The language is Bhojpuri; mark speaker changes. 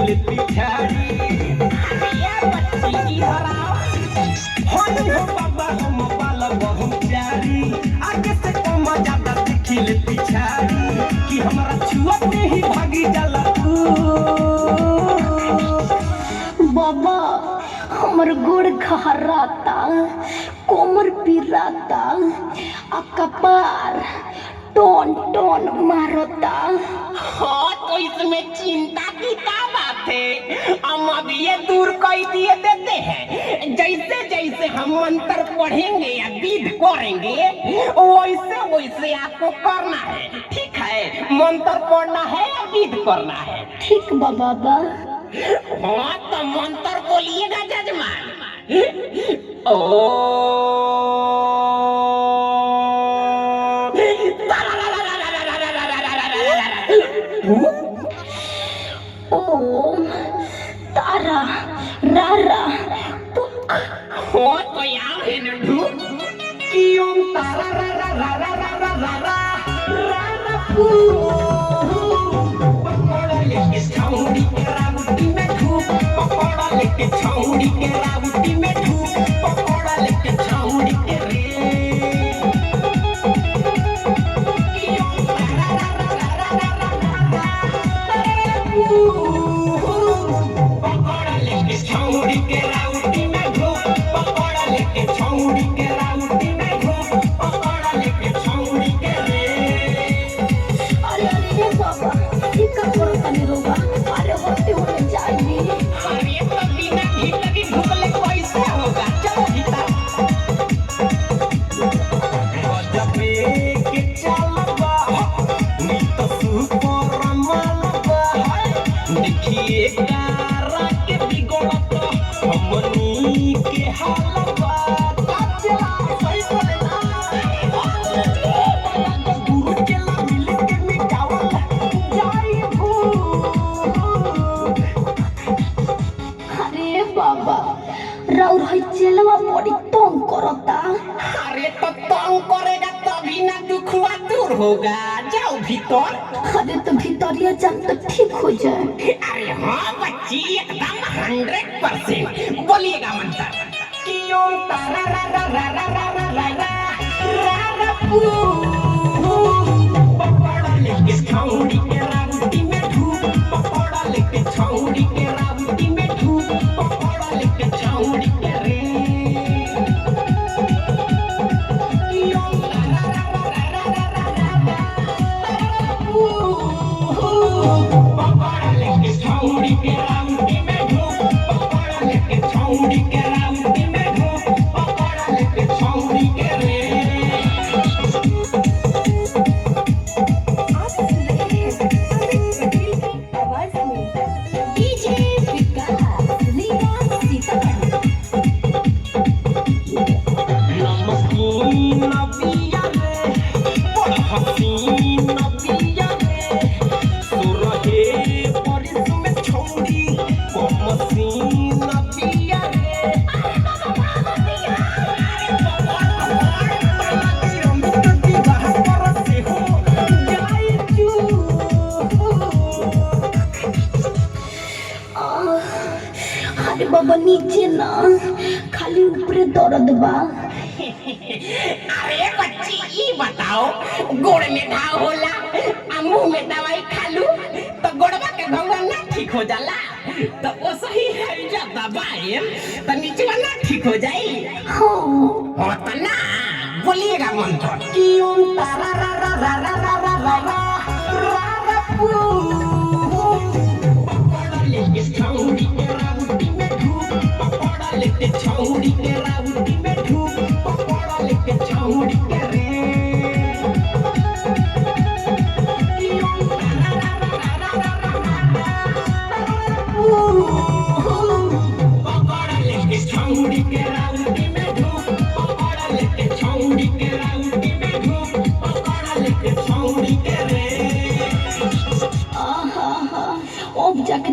Speaker 1: ले पिछाड़ी ये बच्ची की हराओ हो बाबा हम बाल बहुत प्यारी आगे से कम ज्यादा देखी ले पिछाड़ी कि हमारा छुआ में ही भागी जाला तू
Speaker 2: बाबा हमर गोड़ घहराता कोमर पिराता आ कपार टोन टोन मारता।
Speaker 1: हाँ तो इसमें चिंता की क्या बात है, हम अब ये दूर कर दिए देते हैं। जैसे जैसे हम मंत्र पढ़ेंगे या विध करेंगे वैसे वैसे आपको करना है, ठीक है? मंत्र पढ़ना है या विध करना है?
Speaker 2: ठीक बा बाबा।
Speaker 1: हाँ तो मंत्र बोलिएगा जजमान। ओ
Speaker 2: ओम तारा रारा पुक।
Speaker 1: हो तो यार है नंदू कि ओम तारा रारा रारा रारा रारा रारा पकोड़ा लेके छौड़ी के रावटी में धूप पकोड़ा लेके छौड़ी के रावटी में धूप पकोड़ा लेके छौड़ी के रे कि ओम तारा रारा रारा रारा पकोड़ा लेके छौड़ी के रावटी में धूप पकोड़ा लेके छौड़ी के रावटी में धूप पकोड़ा लेके छौड़ी के रे।
Speaker 2: अरे अरे बाबा ये का करता नहीं रोगा, अरे होते होने चाहिए।
Speaker 1: अरे तो बिना भीख लगी भूख ले कैसे होगा, चलो भीतर। गजबे के चलबा नी तो सुपर मलबा देखिए कारा के बिगड़त हमनी के हालबा चला सही बोले ना गुरु चला मिल के मिटावल जाई भूख।
Speaker 2: अरे बाबा राउर है चलवा बड़ी तंग करता।
Speaker 1: अरे तो तंग करेगा तभी ना दुखवा दूर होगा, जाओ भीतर।
Speaker 2: अरे तो भीतरिया जान तो ठीक हो जाए।
Speaker 1: अरे हाँ बच्ची एकदम 100% बोलिएगा मंत्र कि ओम तारा रा रा रा रा रा रा रा रा रा पू पकोड़ा लेके छौड़ी के रावटी में धूप पकोड़ा लेके छौड़ी के रावटी में धूप पकोड़ा लेके छौड़ी के रे कि ओम तारा रा रा रा रा रा रा रा पू पकोड़ा लेके छौड़ी के रावटी में धूप पकोड़ा लेके छौड़ी के रावटी में धूप पकोड़ा लेके छौड़ी के रे।
Speaker 2: डीजे विकास लीला सीतापति।
Speaker 1: नमकीन पिया रे बड़ हसीन पिया रे सुरहे परिस में छौड़ी कमसीन पिया रे
Speaker 2: अरे बाबा नीचे ना खाली ऊपरे दर्द बा।
Speaker 1: अरे बच्ची ये बताओ गोड़ में घाव होला आ मुंह में दवाई खालू तो गोड़वा के घाव ना ठीक हो जाला, तो वो सही है जब दबाए तो नीचवा ना ठीक हो जाई।
Speaker 2: हाँ
Speaker 1: हाँ तो ना बोलिएगा मंत्र कि ओम तारा रा रा रा रा रा रा रा रा रा रा पू पकोड़ा लेके छौड़ी के रावटी में धूप पकोड़ा लेके छौड़ी के रावटी में धूप पकोड़ा लेके छौड़ी के रे कि ओम तारा रा रा रा रा रा रा पकोड़ा लेके छौड़ी के रावटी में धूप पकोड़ा लेके छौड़ी के रावटी में धूप पकोड़ा लेके छौड़ी के रे।
Speaker 2: आहा हा अब जाके